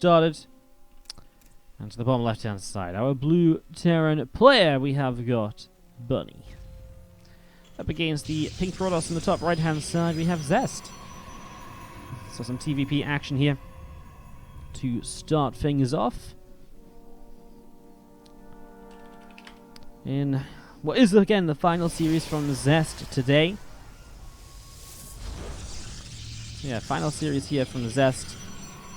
started. And to the bottom left-hand side, our blue Terran player, we have got Bunny. Up against the pink Protoss on the top right-hand side, we have Zest. So some TVP action here to start things off. In what is, again, the final series from Zest today. Yeah, final series here from Zest.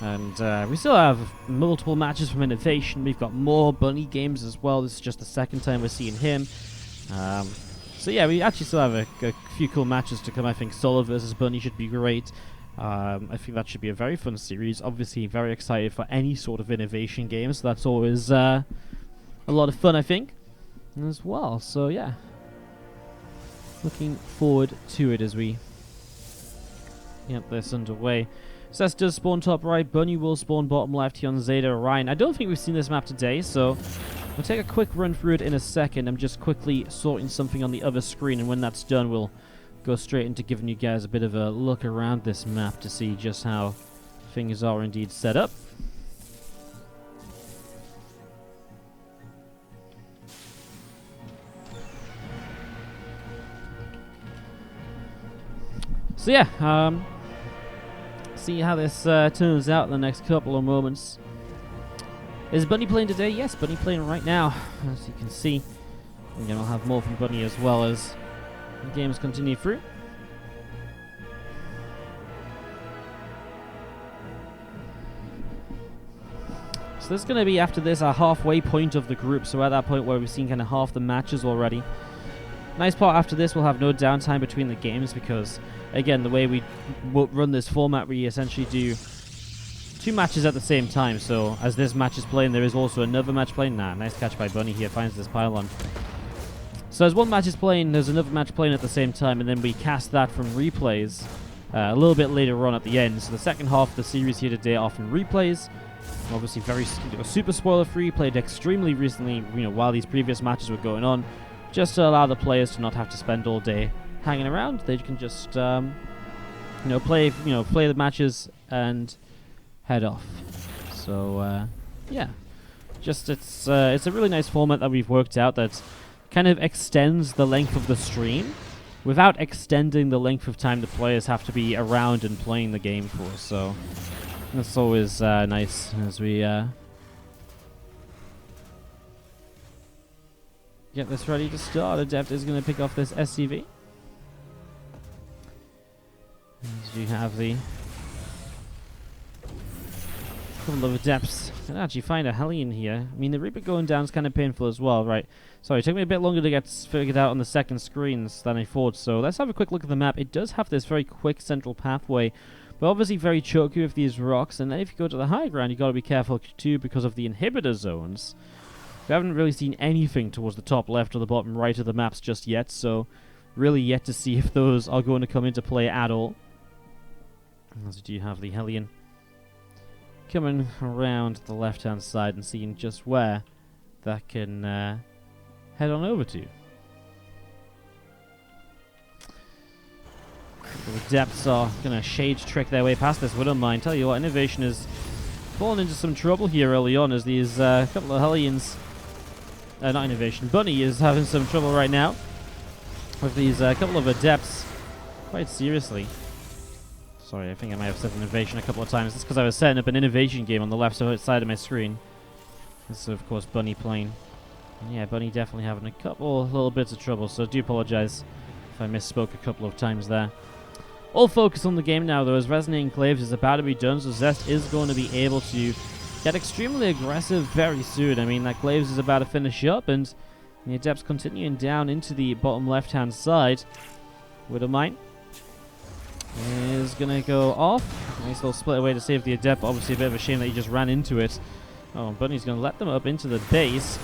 And we still have multiple matches from Innovation. We've got more Bunny games as well. This is just the second time we're seeing him. So yeah, we actually still have a few cool matches to come. I think Solo versus Bunny should be great. I think that should be a very fun series. Obviously very excited for any sort of Innovation game, so that's always a lot of fun, I think, as well. So yeah, looking forward to it as we get this underway. Zest does spawn top right, Bunny will spawn bottom left here on Zeta Orion. I don't think we've seen this map today, so we'll take a quick run through it in a second. I'm just quickly sorting something on the other screen, and when that's done, we'll go straight into giving you guys a bit of a look around this map to see just how things are indeed set up. So yeah, see how this turns out in the next couple of moments. Is Bunny playing today? Yes, Bunny playing right now, as you can see. And then I'll have more from Bunny as well as the games continue through. So this is going to be, after this, our halfway point of the group. So at that point where we've seen kind of half the matches already. Nice part after this, we'll have no downtime between the games because, again, the way we run this format, we essentially do 2 matches at the same time. So as this match is playing, there is also another match playing. Nice catch by Bunny here, finds this pylon. So as one match is playing, there's another match playing at the same time, and then we cast that from replays a little bit later on at the end. So the second half of the series here today are from replays. Obviously very super spoiler-free, played extremely recently, while these previous matches were going on, just to allow the players to not have to spend all day hanging around. They can just, play the matches and head off. So, yeah, just it's a really nice format that we've worked out that kind of extends the length of the stream without extending the length of time the players have to be around and playing the game for. So that's always nice as we get this ready to start. Adept is going to pick off this SCV. As you have the couple of Adepts. I can actually find a Hellion here. I mean, the Reaper going down is kind of painful as well, right? Sorry, it took me a bit longer to get figured out on the second screens than I thought, so let's have a quick look at the map. It does have this very quick central pathway, but obviously very choky with these rocks, and then if you go to the high ground, you've got to be careful too because of the inhibitor zones. We haven't really seen anything towards the top left or the bottom right of the maps just yet, so really yet to see if those are going to come into play at all. As we do have the Hellion coming around the left-hand side and seeing just where that can head on over to. The Depths are going to shade trick their way past this Widow Mine. Tell you what, Innovation has fallen into some trouble here early on as these couple of Hellions... not Innovation, Bunny is having some trouble right now with these couple of Adepts quite seriously. Sorry, I think I might have said Innovation a couple of times. It's because I was setting up an Innovation game on the left side of my screen. This is, of course, Bunny playing. And yeah, Bunny definitely having a couple little bits of trouble, so I do apologize if I misspoke a couple of times there. All focus on the game now, though, as Resonating Claves is about to be done, so Zest is going to be able to get extremely aggressive very soon. I mean, that Claves is about to finish up, and the Adepts continuing down into the bottom left-hand side. Widow Mine is going to go off. Nice little split away to save the Adept. Obviously a bit of a shame that he just ran into it. Oh, Bunny's going to let them up into the base.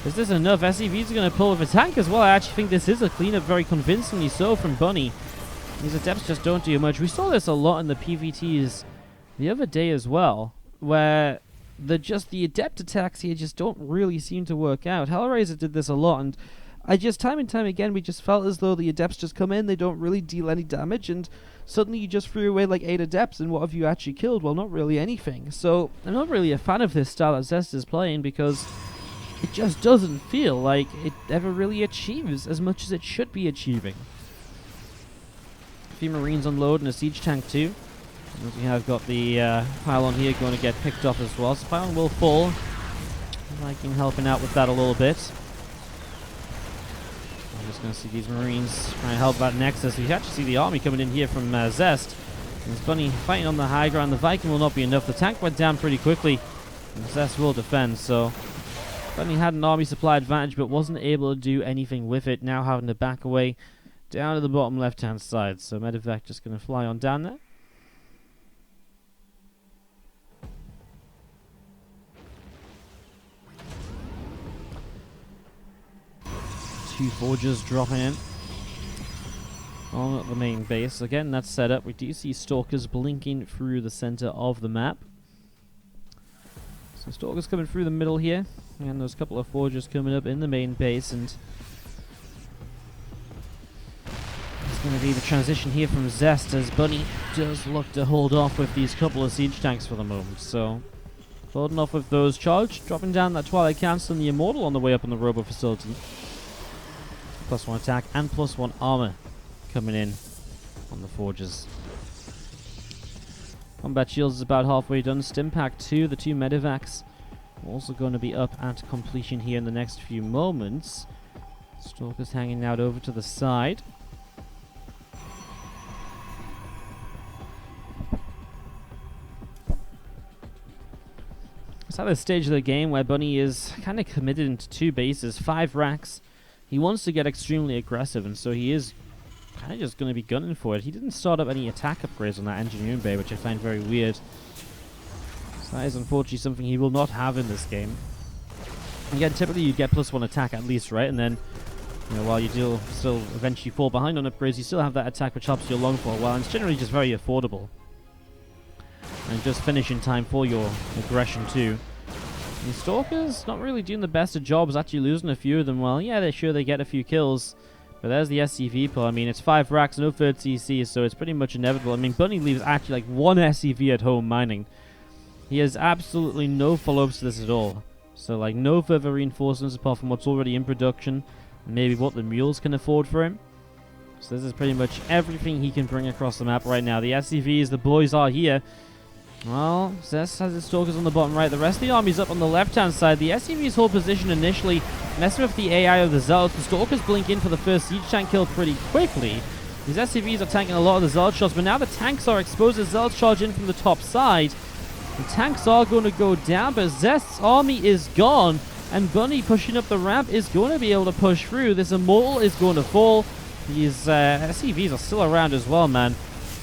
Is this enough? SCV's going to pull with a tank as well. I actually think this is a cleanup very convincingly so from Bunny. These Adepts just don't do much. We saw this a lot in the PvTs the other day as well, where the Adept attacks here just don't really seem to work out. Hellraiser did this a lot, and I just, time and time again, we just felt as though the Adepts just come in, they don't really deal any damage, and suddenly you just threw away like 8 Adepts, and what have you actually killed? Well, not really anything. So, I'm not really a fan of this style that Zest is playing, because it just doesn't feel like it ever really achieves as much as it should be achieving. A few Marines unload and a Siege Tank too. And we have got the pylon here going to get picked up as well, so pylon will fall. Viking helping out with that a little bit. I'm just going to see these Marines try and help that Nexus. We actually see the army coming in here from Zest. There's Bunny fighting on the high ground. The Viking will not be enough. The tank went down pretty quickly. And Zest will defend, so Bunny had an army supply advantage but wasn't able to do anything with it. Now having to back away down to the bottom left-hand side. So Medevac just going to fly on down there. Two Forgers dropping in on the main base. Again, that's set up. We do see Stalkers blinking through the center of the map. So Stalkers coming through the middle here. And there's a couple of Forgers coming up in the main base. And it's going to be the transition here from Zest as Bunny does look to hold off with these couple of siege tanks for the moment. So holding off with those charged. Dropping down that Twilight Council and the Immortal on the way up on the Robo facility. +1 attack and +1 armor coming in on the Forges. Combat Shields is about halfway done. Stimpack 2, the 2 Medevacs, also going to be up at completion here in the next few moments. Stalkers hanging out over to the side. It's at this stage of the game where Bunny is kind of committed into 2 bases, 5 racks. He wants to get extremely aggressive, and so he is kind of just going to be gunning for it. He didn't start up any attack upgrades on that engineering bay, which I find very weird. So that is unfortunately something he will not have in this game. Again, typically you get +1 attack at least, right? And then, you know, while you do still eventually fall behind on upgrades, you still have that attack which helps you along for a while, and it's generally just very affordable. And just finish in time for your aggression too. The Stalkers not really doing the best of jobs, actually losing a few of them. Well, yeah, they're sure they get a few kills, but there's the SCV pull. I mean, it's 5 racks, no 3rd CC, so it's pretty much inevitable. I mean, Bunny leaves actually like 1 SCV at home mining. He has absolutely no follow-ups to this at all. So, like, no further reinforcements apart from what's already in production, and maybe what the mules can afford for him. So this is pretty much everything he can bring across the map right now. The SCVs, the boys are here. Well, Zest has his Stalkers on the bottom right. The rest of the army's up on the left-hand side. The SCVs hold position initially, messing with the AI of the Zealots. The Stalkers blink in for the first siege tank kill pretty quickly. These SCVs are tanking a lot of the Zealot shots, but now the tanks are exposed as Zealots charge in from the top side. The tanks are going to go down, but Zest's army is gone, and Bunny pushing up the ramp is going to be able to push through. This Immortal is going to fall. These SCVs are still around as well, man.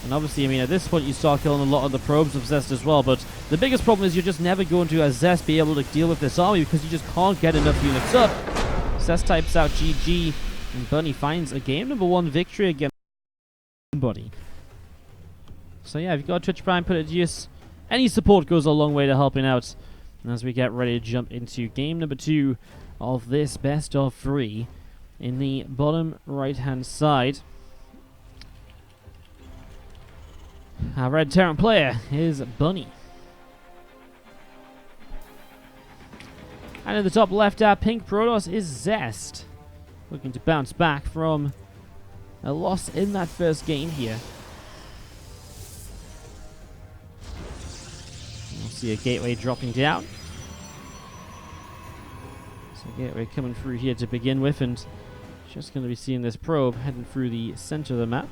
And obviously, I mean, at this point, you start killing a lot of the probes of Zest as well. But the biggest problem is you're just never going to, as Zest, be able to deal with this army because you just can't get enough units up. Zest types out GG, and Bunny finds a game number 1 victory against Bunny. So yeah, if you've got a Twitch Prime, put it to use. Any support goes a long way to helping out. And as we get ready to jump into game number 2 of this best of 3 in the bottom right-hand side. Our red Terran player is Bunny. And in the top left, our pink Protoss is Zest. Looking to bounce back from a loss in that first game here. We'll see a gateway dropping down. So gateway coming through here to begin with, and just going to be seeing this probe heading through the center of the map.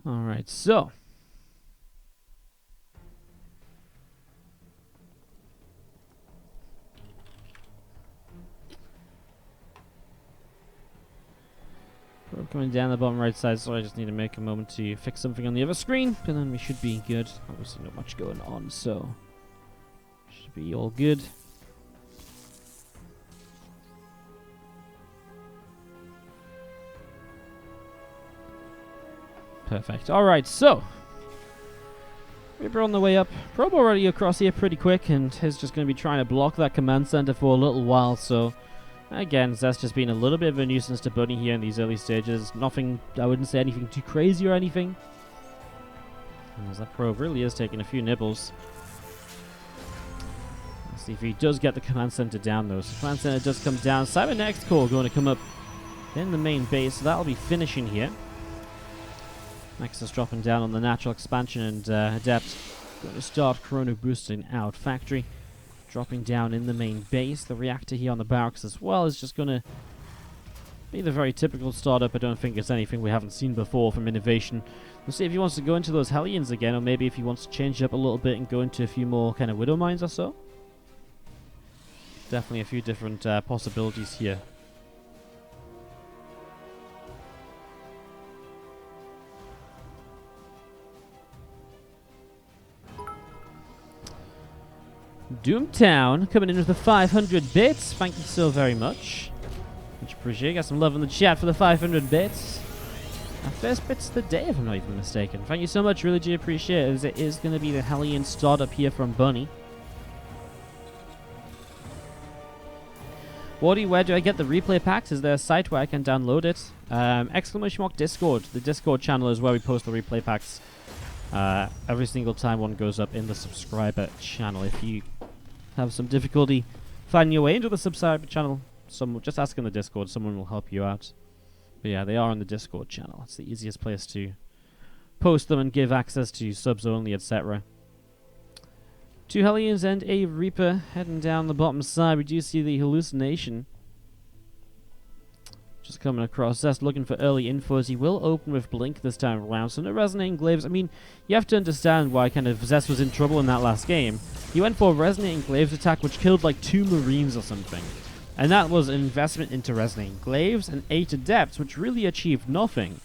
Alright, so probe coming down the bottom right side, so I just need to make a moment to fix something on the other screen, and then we should be good. Obviously not much going on, so should be all good. Perfect. Alright, so Reaper on the way up. Probe already across here pretty quick, and is just going to be trying to block that command center for a little while, so again, Zest just being a little bit of a nuisance to Bunny here in these early stages. Nothing, I wouldn't say anything too crazy or anything. As that probe really is taking a few nibbles. Let's see if he does get the command center down though. So command center does come down. Cybernetics core going to come up in the main base, so that'll be finishing here. Nexus dropping down on the natural expansion, and Adept going to start chrono boosting out. Factory dropping down in the main base. The reactor here on the barracks as well is just going to be the very typical startup. I don't think it's anything we haven't seen before from Innovation. We'll see if he wants to go into those Hellions again, or maybe if he wants to change it up a little bit and go into a few more kind of Widow Mines or so. Definitely a few different possibilities here. Doomtown coming in with the 500 bits. Thank you so very much. Much appreciated. Got some love in the chat for the 500 bits. Our first bits of the day, if I'm not even mistaken. Thank you so much. Really do appreciate it, as it is going to be the Hellion startup here from Bunny. Wardy, where do I get the replay packs? Is there a site where I can download it? Exclamation mark Discord. The Discord channel is where we post the replay packs. Every single time one goes up in the subscriber channel. If you have some difficulty finding your way into the subscriber channel, just ask in the Discord, someone will help you out. But yeah, they are on the Discord channel. It's the easiest place to post them and give access to subs only, etc. 2 Hellions and a Reaper heading down the bottom side. We do see the hallucination just coming across. Zest looking for early info, as he will open with Blink this time around. So no Resonating Glaives. I mean, you have to understand why kind of Zest was in trouble in that last game. He went for a Resonating Glaives attack which killed like 2 Marines or something. And that was an investment into Resonating Glaives and 8 Adepts, which really achieved nothing.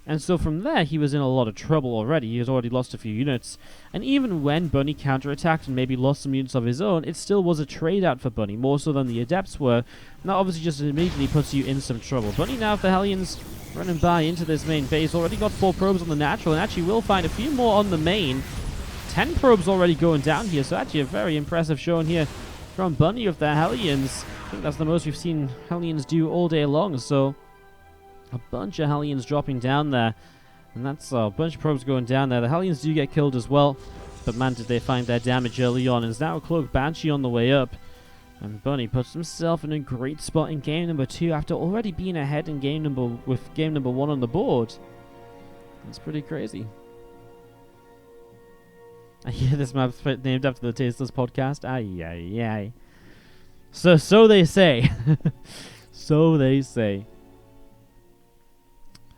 And so from there, he was in a lot of trouble already. He has already lost a few units. And even when Bunny counterattacked and maybe lost some units of his own, it still was a trade-out for Bunny, more so than the Adepts were. And that obviously just immediately puts you in some trouble. Bunny now, if the Hellions running by into this main base, already got 4 probes on the natural, and actually will find a few more on the main. 10 probes already going down here, so actually a very impressive showing here from Bunny with their Hellions. I think that's the most we've seen Hellions do all day long, so a bunch of Hellions dropping down there, and that's a bunch of probes going down there. The Hellions do get killed as well, but man, did they find their damage early on. And it's now a Cloak Banshee on the way up, and Bunny puts himself in a great spot in game number 2 after already being ahead in game number 1 on the board. That's pretty crazy. I hear this map's named after the Tasteless podcast. Aye, aye, aye. So they say. So they say.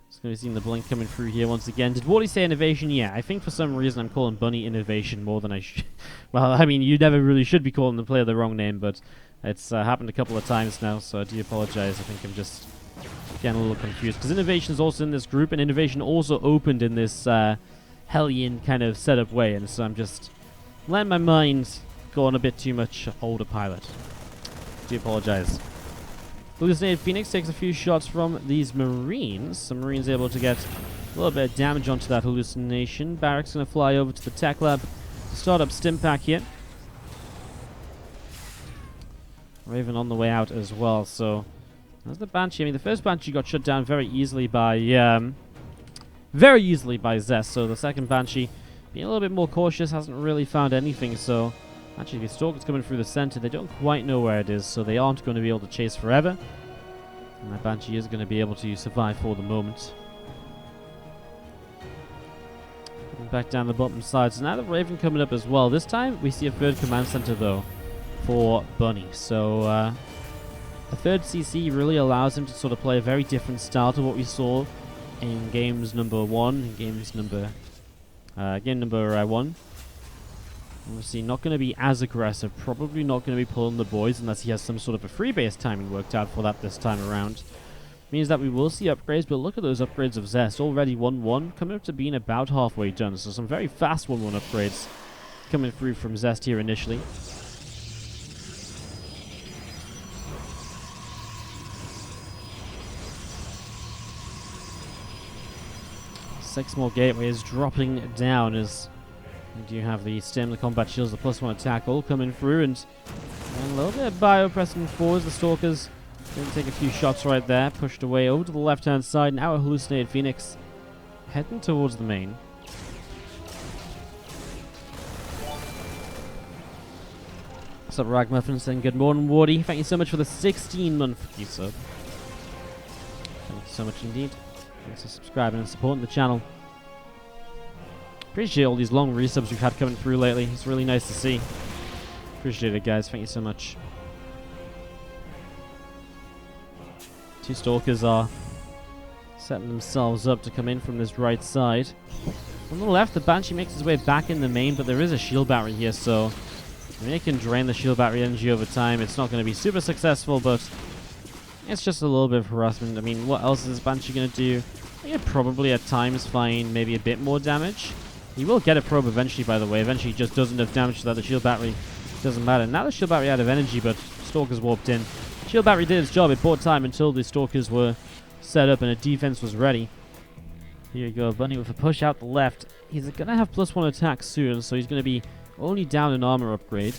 Just going to see the Blink coming through here once again. Did Wardy say Innovation? Yeah, I think for some reason I'm calling Bunny Innovation more than I should. Well, I mean, you never really should be calling the player the wrong name, but it's happened a couple of times now, so I do apologize. I think I'm just getting a little confused. Because Innovation is also in this group, and Innovation also opened in this Hellion kind of setup way, and so I'm just letting my mind go on a bit too much autopilot. Do apologize. Hallucinated Phoenix takes a few shots from these Marines. Some Marines able to get a little bit of damage onto that hallucination. Barracks going to fly over to the tech lab to start up Stimpack here. Raven on the way out as well, so there's the Banshee. I mean, the first Banshee got shut down very easily by Zest, so the second Banshee being a little bit more cautious, hasn't really found anything, so actually the Stalker's coming through the center. They don't quite know where it is, so they aren't going to be able to chase forever. And that Banshee is going to be able to survive for the moment. Back down the bottom side. So now the Raven coming up as well. This time we see a third command center though for Bunny. So a third CC really allows him to sort of play a very different style to what we saw in games number 1 and game number 1. Obviously not going to be as aggressive, probably not going to be pulling the boys unless he has some sort of a free base timing worked out for that this time around. Means that we will see upgrades, but look at those upgrades of Zest. Already 1-1, coming up to being about halfway done. So some very fast 1-1 upgrades coming through from Zest here initially. Six more gateways dropping down as We do have the stem, the combat shields, the +1 attack all coming through, and a little bit of bio pressing forwards. The Stalkers going to take a few shots right there, pushed away over to the left-hand side. Now a hallucinated Phoenix heading towards the main. What's up, Ragmuffin, saying good morning, Wardy. Thank you so much for the 16-month sub. Thank you so much indeed. Thanks for subscribing and supporting the channel. Appreciate all these long resubs we've had coming through lately. It's really nice to see. Appreciate it, guys. Thank you so much. Two Stalkers are setting themselves up to come in from this right side. On the left, the Banshee makes his way back in the main, but there is a shield battery here, so I mean, it can drain the shield battery energy over time. It's not going to be super successful, but it's just a little bit of harassment. I mean, what else is Banshee going to do? He could probably at times find maybe a bit more damage. He will get a probe eventually, by the way. Eventually, he just does enough damage so that the shield battery doesn't matter. Now the shield battery out of energy, but Stalkers warped in. Shield battery did its job. It bought time until the Stalkers were set up and a defense was ready. Here you go, Bunny with a push out the left. He's going to have +1 attack soon, so he's going to be only down an armor upgrade.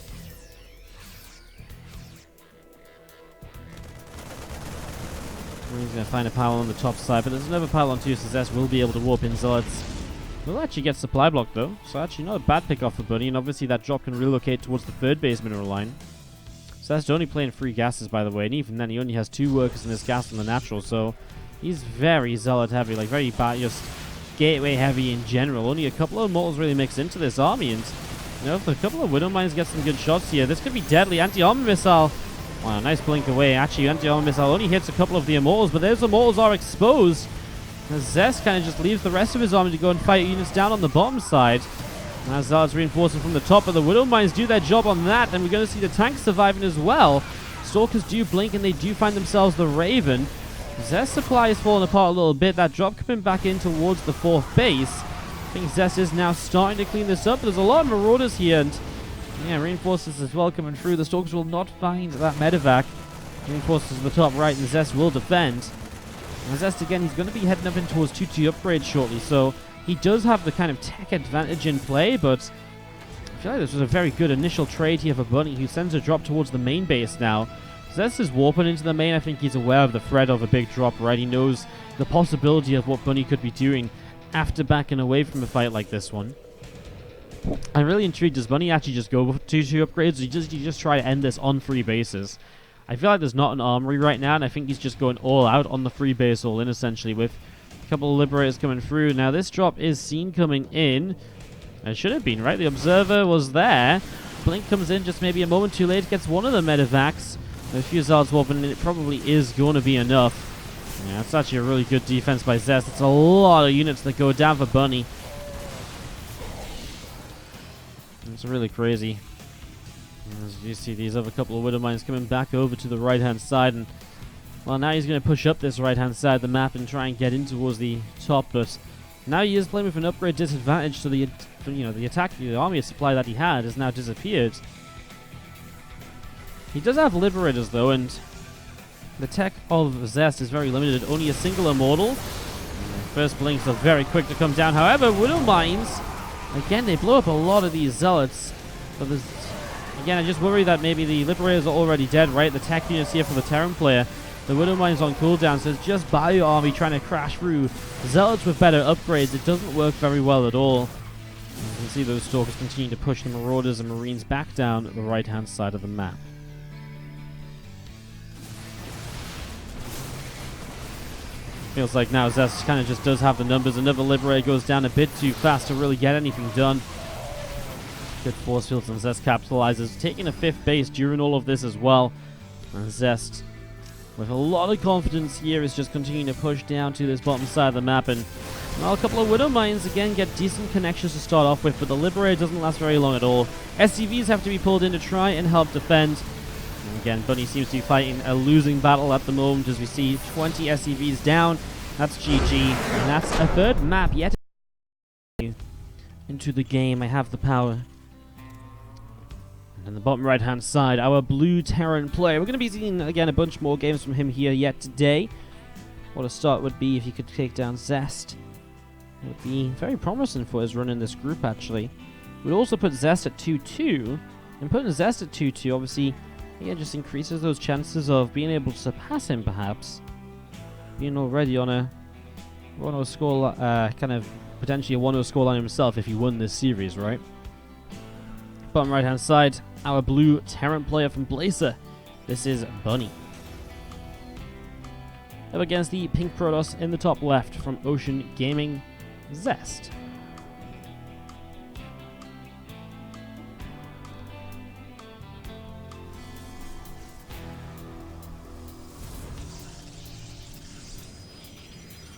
He's going to find a pylon on the top side, but there's another pylon too, so Zest will be able to warp in Zealots. We'll actually get supply block though, so actually not a bad pick off for Bunny, and obviously that drop can relocate towards the third base mineral line. Zest only playing 3 gases, by the way, and even then he only has 2 workers in this gas on the natural, so he's very Zealot heavy, like very bad, just gateway heavy in general. Only a couple of Immortals really mix into this army, and you know, if a couple of Widow Mines get some good shots here, this could be deadly. Anti-armor missile. Wow, nice blink away. Actually, anti-armor missile only hits a couple of the Immortals, but those Immortals are exposed. As Zest kind of just leaves the rest of his army to go and fight units down on the bottom side. As Zealots reinforcing from the top, but the Widow Mines do their job on that, and we're going to see the tanks surviving as well. Stalkers do blink, and they do find themselves the Raven. Zest supply is falling apart a little bit. That drop coming back in towards the 4th base. I think Zest is now starting to clean this up. There's a lot of Marauders here, and yeah, reinforcers as well coming through. The Stalkers will not find that medevac. Reinforcers at the top right, and Zest will defend. And Zest again, he's going to be heading up in towards 2-2 upgrades shortly, so he does have the kind of tech advantage in play, but I feel like this was a very good initial trade here for Bunny, who sends a drop towards the main base now. Zest is warping into the main. I think he's aware of the threat of a big drop, right? He knows the possibility of what Bunny could be doing after backing away from a fight like this one. I'm really intrigued. Does Bunny actually just go with 2-2 upgrades, or you just try to end this on 3 bases? I feel like there's not an armory right now, and I think he's just going all out on the 3 base all in, essentially, with a couple of Liberators coming through. Now, this drop is seen coming in. It should have been, right? The Observer was there. Blink comes in just maybe a moment too late, gets one of the medevacs. A few Zealots warping, and it probably is going to be enough. Yeah, it's actually a really good defense by Zest. It's a lot of units that go down for Bunny. It's really crazy. As you see these other couple of Widow Mines coming back over to the right-hand side, and well, now he's going to push up this right-hand side of the map and try and get in towards the top, but now he is playing with an upgrade disadvantage, so the army supply that he had has now disappeared. He does have Liberators though, and the tech of Zest is very limited. Only a single Immortal. First blinks are very quick to come down. However, Widow Mines, again, they blow up a lot of these Zealots. But there's, again, I just worry that maybe the Liberators are already dead, right? The tech units here for the Terran player. The Widow Mines on cooldown, so it's just Bio Army trying to crash through Zealots with better upgrades. It doesn't work very well at all. You can see those Stalkers continue to push the Marauders and Marines back down the right-hand side of the map. Feels like now Zest kind of just does have the numbers. Another Liberator goes down a bit too fast to really get anything done. Good force fields, and Zest capitalizes, taking a 5th base during all of this as well. And Zest, with a lot of confidence here, is just continuing to push down to this bottom side of the map. And well, a couple of Widow Mines again get decent connections to start off with, but the Liberator doesn't last very long at all. SCVs have to be pulled in to try and help defend. And again, Bunny seems to be fighting a losing battle at the moment, as we see 20 SCVs down. That's GG, and that's a 3rd map yet into the game. I have the power. And on the bottom right-hand side, our blue Terran player. We're going to be seeing, again, a bunch more games from him here yet today. What a start would be if he could take down Zest. It would be very promising for his run in this group, actually. We'd also put Zest at 2-2, and putting Zest at 2-2 obviously, yeah, just increases those chances of being able to surpass him, perhaps. Being already on a 1-0 score, kind of potentially a 1-0 scoreline himself if he won this series, right? Bottom right hand side, our blue Terran player from Blazer. This is Bunny. Up against the pink Protoss in the top left from Ocean Gaming, Zest.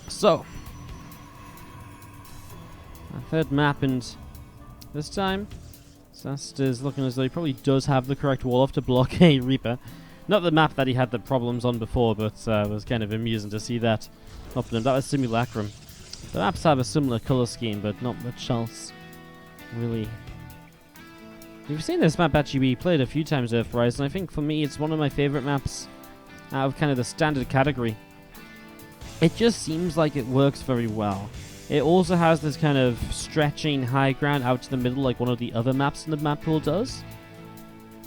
So, our third map, and this time Zest is looking as though he probably does have the correct wall off to block a Reaper. Not the map that he had the problems on before, but it was kind of amusing to see that happening. That was Simulacrum. The maps have a similar colour scheme, but not much else, really. We've seen this map actually be played a few times, Earthrise, and I think for me it's one of my favourite maps out of kind of the standard category. It just seems like it works very well. It also has this kind of stretching high ground out to the middle like one of the other maps in the map pool does.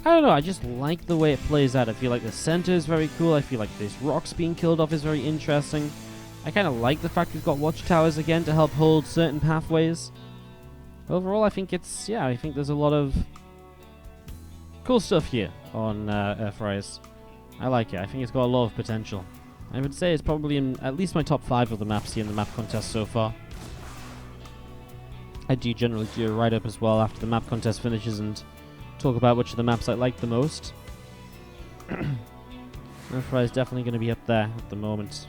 I don't know, I just like the way it plays out. I feel like the center is very cool. I feel like this rocks being killed off is very interesting. I kind of like the fact we've got watchtowers again to help hold certain pathways. Overall, I think it's, yeah, I think there's a lot of cool stuff here on Earthrise. I like it. I think it's got a lot of potential. I would say it's probably in at least my top 5 of the maps here in the map contest so far. I do generally do a write-up as well after the map contest finishes and talk about which of the maps I like the most. Earthrise is definitely going to be up there at the moment.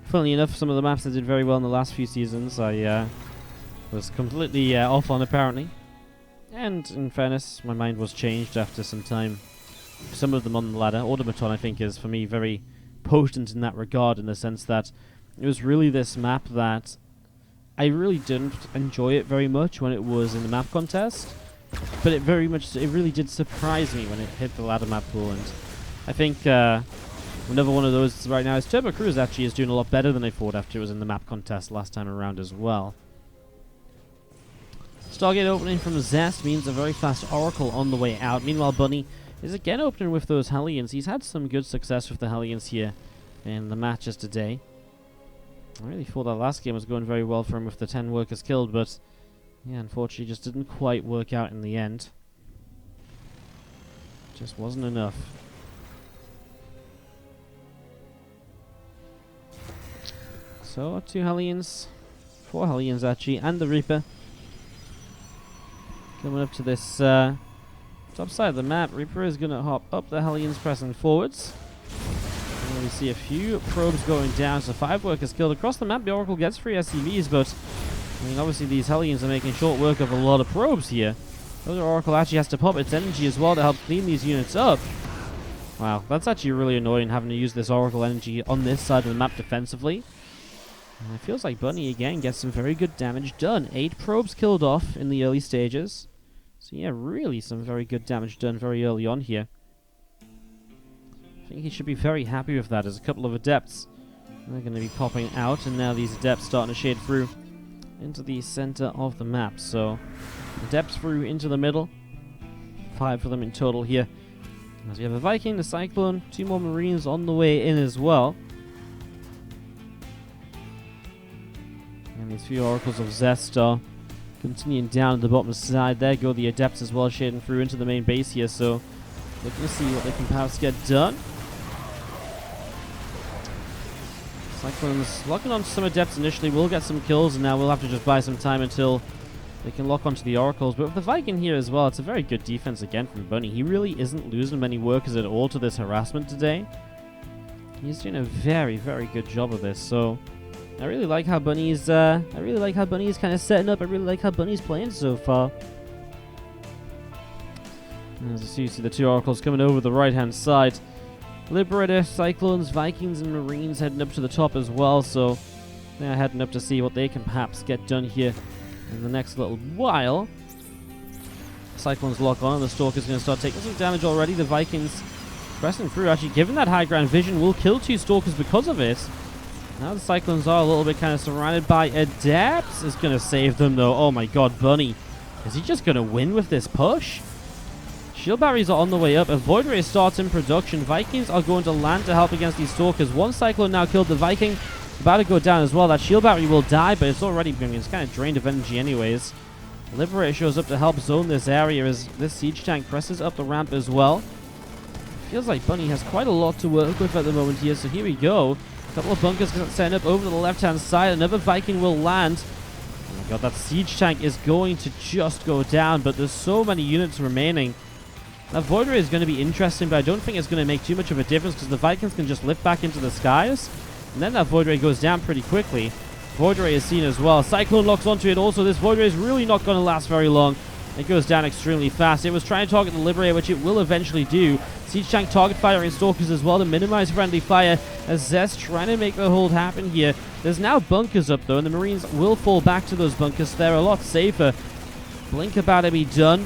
Funnily enough, some of the maps that did very well in the last few seasons I was completely off on apparently. And in fairness, my mind was changed after some time. Some of them on the ladder. Automaton, I think, is for me very potent in that regard, in the sense that it was really this map that I really didn't enjoy it very much when it was in the map contest, but it really did surprise me when it hit the ladder map pool. And I think another one of those right now is Turbo Cruise. Actually is doing a lot better than I thought after it was in the map contest last time around as well. Stargate opening from Zest means a very fast Oracle on the way out. Meanwhile, Bunny is again opening with those Hellions. He's had some good success with the Hellions here in the matches today. I really thought that last game was going very well for him with the 10 workers killed, but yeah, unfortunately just didn't quite work out in the end. Just wasn't enough. So, 2 Hellions, 4 Hellions actually, and the Reaper. Coming up to this top side of the map. Reaper is going to hop up the Hellions, pressing forwards. And we see a few probes going down, so 5 workers killed across the map. The Oracle gets 3 SCVs, but I mean, obviously these Hellions are making short work of a lot of probes here. The other Oracle actually has to pop its energy as well to help clean these units up. Wow, that's actually really annoying, having to use this Oracle energy on this side of the map defensively. And it feels like Bunny again gets some very good damage done. 8 probes killed off in the early stages. So yeah, really some very good damage done very early on here. I think he should be very happy with that. There's a couple of Adepts. They're going to be popping out, and now these Adepts starting to shade through into the center of the map. So Adepts through into the middle. 5 for them in total here. As we have a Viking, the Cyclone, 2 more Marines on the way in as well. And these few Oracles of Zest are continuing down at the bottom side. There go the Adepts as well, shading through into the main base here, so looking to see what they can perhaps get done. Cyclones locking onto some Adepts initially, will get some kills, and now we'll have to just buy some time until they can lock onto the Oracles. But with the Viking here as well, it's a very good defense again from Bunny. He really isn't losing many workers at all to this harassment today. He's doing a very, very good job of this, so I really like how Bunny's kind of setting up. I really like how Bunny's playing so far. As you see the 2 Oracles coming over the right-hand side. Liberator, Cyclones, Vikings, and Marines heading up to the top as well. So they're heading up to see what they can perhaps get done here in the next little while. Cyclones lock on, and the Stalker's going to start taking some damage already. The Vikings pressing through, actually given that high ground vision, will kill 2 Stalkers because of it. Now the Cyclones are a little bit kind of surrounded by Adepts. Is going to save them, though. Oh my god, Bunny. Is he just going to win with this push? Shield batteries are on the way up. A Void Ray starts in production. Vikings are going to land to help against these Stalkers. One Cyclone now killed the Viking. About to go down as well. That shield battery will die, but it's already it's kind of drained of energy anyways. Liberator shows up to help zone this area as this siege tank presses up the ramp as well. Feels like Bunny has quite a lot to work with at the moment here, so here we go. A couple of bunkers set up over to the left-hand side. Another Viking will land. Oh my god, that siege tank is going to just go down, but there's so many units remaining. That Void Ray is going to be interesting, but I don't think it's going to make too much of a difference because the Vikings can just lift back into the skies. And then that Void Ray goes down pretty quickly. Void Ray is seen as well. Cyclone locks onto it also. This Void Ray is really not going to last very long. It goes down extremely fast. It was trying to target the Liberator, which it will eventually do. Siege tank target firing Stalkers as well to minimize friendly fire as Zest trying to make the hold happen here. There's now bunkers up though, and the Marines will fall back to those bunkers. They're a lot safer. Blink about to be done.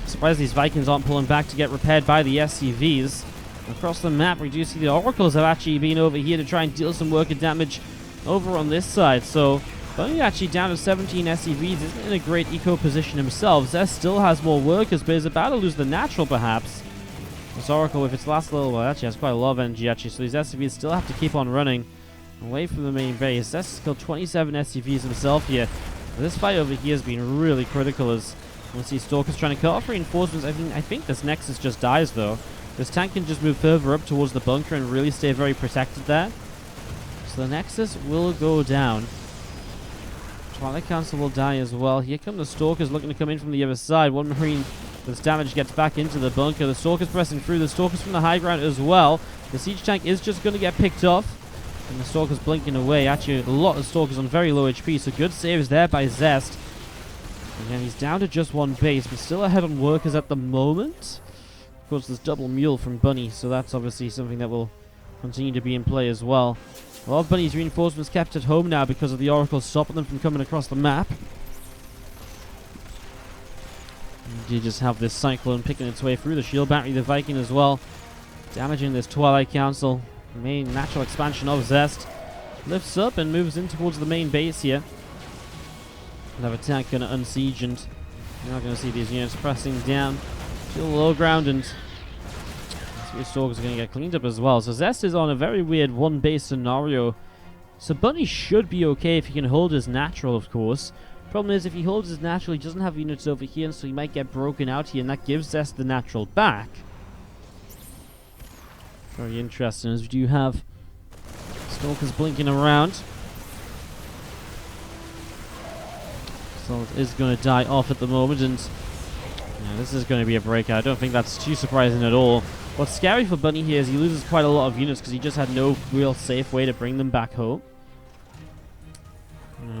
Surprised these Vikings aren't pulling back to get repaired by the SCVs. Across the map, we do see the Oracles have actually been over here to try and deal some worker damage over on this side. So Bunny actually down to 17 SCVs, isn't in a great eco position himself. Zest still has more workers, but is about to lose the natural perhaps. This Oracle, with its last little while, actually has quite a lot of energy actually, so these SCVs still have to keep on running away from the main base. Zest has killed 27 SCVs himself here. This fight over here has been really critical as we see Stalkers trying to cut off reinforcements. I think this Nexus just dies though. This tank can just move further up towards the bunker and really stay very protected there. So the Nexus will go down. Twilight Council will die as well. Here come the Stalkers looking to come in from the other side. One Marine that's damaged gets back into the bunker. The Stalkers pressing through. The Stalkers from the high ground as well. The siege tank is just going to get picked off. And the Stalkers blinking away. Actually, a lot of Stalkers on very low HP. So good saves there by Zest. Again, he's down to just one base, but still ahead on workers at the moment. Of course, there's double mule from Bunny, so that's obviously something that will continue to be in play as well. A lot of Bunny's reinforcements kept at home now because of the Oracle stopping them from coming across the map. And you just have this Cyclone picking its way through the shield battery, the Viking as well, damaging this Twilight Council. The main natural expansion of Zest lifts up and moves in towards the main base here. Another tank going to unsiege, and you're not going to see these units pressing down to the low ground, and these Stalkers are going to get cleaned up as well. So Zest is on a very weird one base scenario. So Bunny should be okay if he can hold his natural, of course. Problem is, if he holds his natural, he doesn't have units over here, and so he might get broken out here, and that gives Zest the natural back. Very interesting, as we do have Stalkers blinking around. So it is going to die off at the moment, and yeah, this is going to be a breakout. I don't think that's too surprising at all. What's scary for Bunny here is he loses quite a lot of units because he just had no real safe way to bring them back home.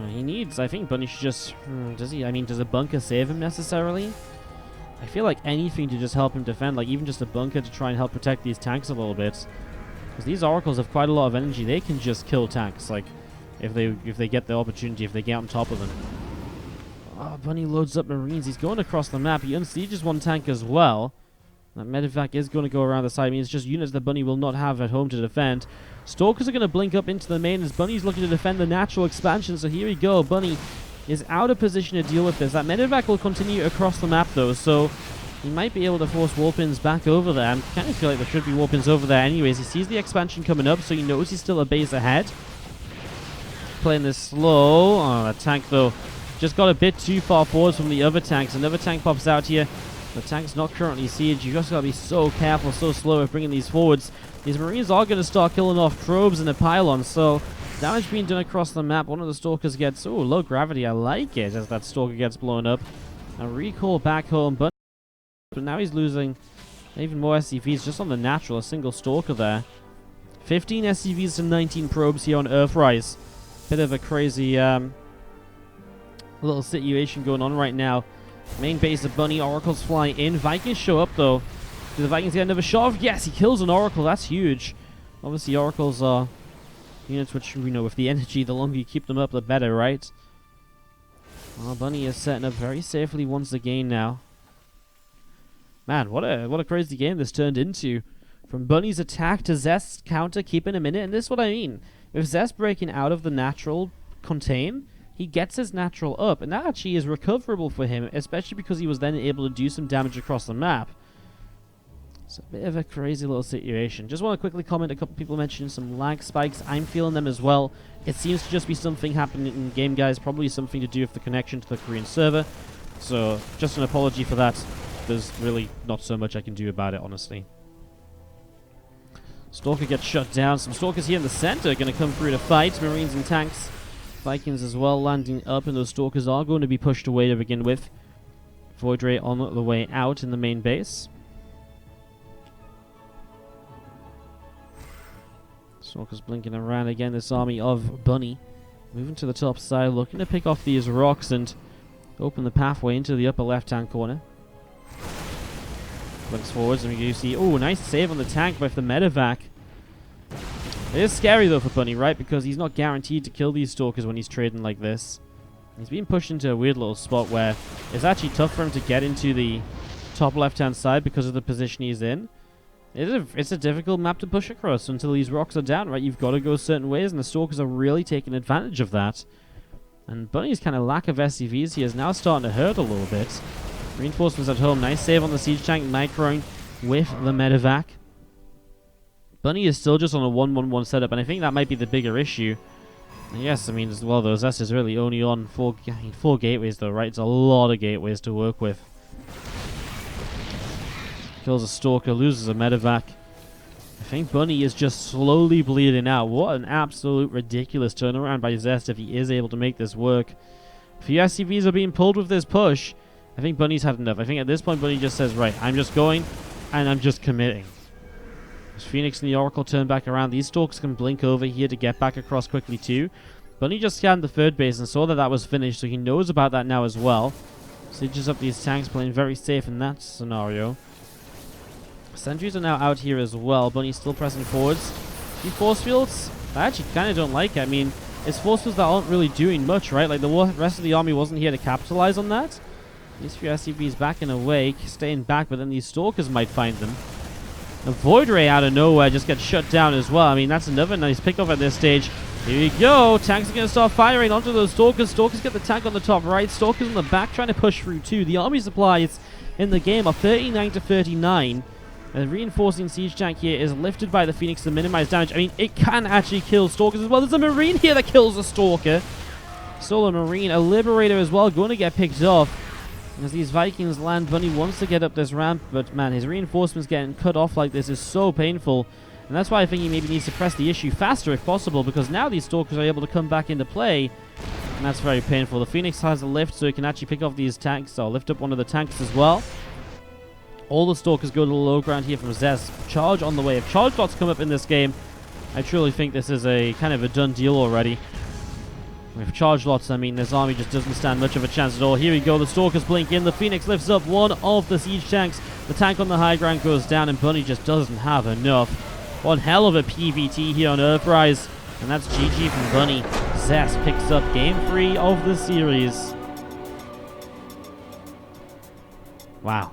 He needs, I think Bunny should just, does he? I mean, does a bunker save him necessarily? I feel like anything to just help him defend, like even just a bunker to try and help protect these tanks a little bit. Because these Oracles have quite a lot of energy. They can just kill tanks, like, if they get the opportunity, if they get on top of them. Oh, Bunny loads up Marines. He's going across the map. He unsieges one tank as well. That medevac is going to go around the side. I mean, it's just units that Bunny will not have at home to defend. Stalkers are going to blink up into the main as Bunny's looking to defend the natural expansion. So here we go. Bunny is out of position to deal with this. That medevac will continue across the map, though, so he might be able to force warpins back over there. I kind of feel like there should be warpins over there anyways. He sees the expansion coming up, so he knows he's still a base ahead. Playing this slow. Oh, that tank, though, just got a bit too far forward from the other tanks. Another tank pops out here. The tank's not currently sieged. You just gotta be so careful, so slow at bringing these forwards. These Marines are gonna start killing off probes and the pylons, so damage being done across the map. One of the Stalkers gets, oh, low gravity. I like it as that Stalker gets blown up. A recall back home, but now he's losing even more SCVs just on the natural. A single Stalker there. 15 SCVs to 19 probes here on Earthrise. Bit of a crazy little situation going on right now. Main base of Bunny, Oracles fly in. Vikings show up, though. Do the Vikings get another shot off? Yes, he kills an Oracle. That's huge. Obviously, Oracles are units which, you know, with the energy, the longer you keep them up, the better, right? Well, Bunny is setting up very safely once again now. Man, what a crazy game this turned into. From Bunny's attack to Zest's counter, keeping him in it. And this is what I mean. With Zest breaking out of the natural contain, he gets his natural up. And that actually is recoverable for him, especially because he was then able to do some damage across the map. It's a bit of a crazy little situation. Just want to quickly comment, a couple people mentioned some lag spikes. I'm feeling them as well. It seems to just be something happening in game, guys. Probably something to do with the connection to the Korean server. So, just an apology for that. There's really not so much I can do about it, honestly. Stalker gets shut down. Some Stalkers here in the center are going to come through to fight. Marines and tanks. Vikings as well landing up, and those Stalkers are going to be pushed away to begin with. Void Ray on the way out in the main base. Stalkers blinking around again. This army of Bunny moving to the top side, looking to pick off these rocks and open the pathway into the upper left-hand corner. Blinks forwards, and we see, oh, nice save on the tank with the medevac. It is scary though for Bunny, right? Because he's not guaranteed to kill these Stalkers when he's trading like this. He's being pushed into a weird little spot where it's actually tough for him to get into the top left-hand side because of the position he's in. It's a difficult map to push across until these rocks are down, right? You've got to go certain ways, and the Stalkers are really taking advantage of that. And Bunny's kind of lack of SCVs here is now starting to hurt a little bit. Reinforcements at home. Nice save on the siege tank, microing with the medevac. Bunny is still just on a 1-1-1 setup, and I think that might be the bigger issue. And yes, I mean, as well, though, Zest is really only on four gateways, though, right? It's a lot of gateways to work with. Kills a Stalker, loses a medevac. I think Bunny is just slowly bleeding out. What an absolute ridiculous turnaround by Zest if he is able to make this work. A few SCVs are being pulled with this push. I think Bunny's had enough. I think at this point Bunny just says, right, I'm just going, and I'm just committing. As Phoenix and the Oracle turn back around, these Stalkers can blink over here to get back across quickly too. Bunny just scanned the third base and saw that that was finished, so he knows about that now as well. Sieges up these tanks, playing very safe in that scenario. Sentries are now out here as well. Bunny's still pressing forwards. Few force fields? I actually kind of don't like it. I mean, it's force fields that aren't really doing much, right? Like, the rest of the army wasn't here to capitalize on that. These few SCVs backing away, staying back, but then these Stalkers might find them. A Void Ray out of nowhere just gets shut down as well. I mean, that's another nice pickoff at this stage. Here we go. Tanks are going to start firing onto those Stalkers. Stalkers get the tank on the top right. Stalkers on the back trying to push through too. The army supplies in the game are 39 to 39. The reinforcing siege tank here is lifted by the Phoenix to minimize damage. I mean, it can actually kill Stalkers as well. There's a Marine here that kills a Stalker. Still a Marine, a Liberator as well, going to get picked off. As these Vikings land, Bunny wants to get up this ramp, but man, his reinforcements getting cut off like this is so painful. And that's why I think he maybe needs to press the issue faster if possible, because now these Stalkers are able to come back into play. And that's very painful. The Phoenix has a lift, so he can actually pick off these tanks. I'll lift up one of the tanks as well. All the Stalkers go to the low ground here from Zest. Charge on the way. If charge lots come up in this game, I truly think this is a kind of a done deal already. With charge lots, I mean, this army just doesn't stand much of a chance at all. Here we go. The Stalkers blink in. The Phoenix lifts up one of the siege tanks. The tank on the high ground goes down, and Bunny just doesn't have enough. One hell of a PvT here on Earthrise. And that's GG from Bunny. Zest picks up game 3 of the series. Wow.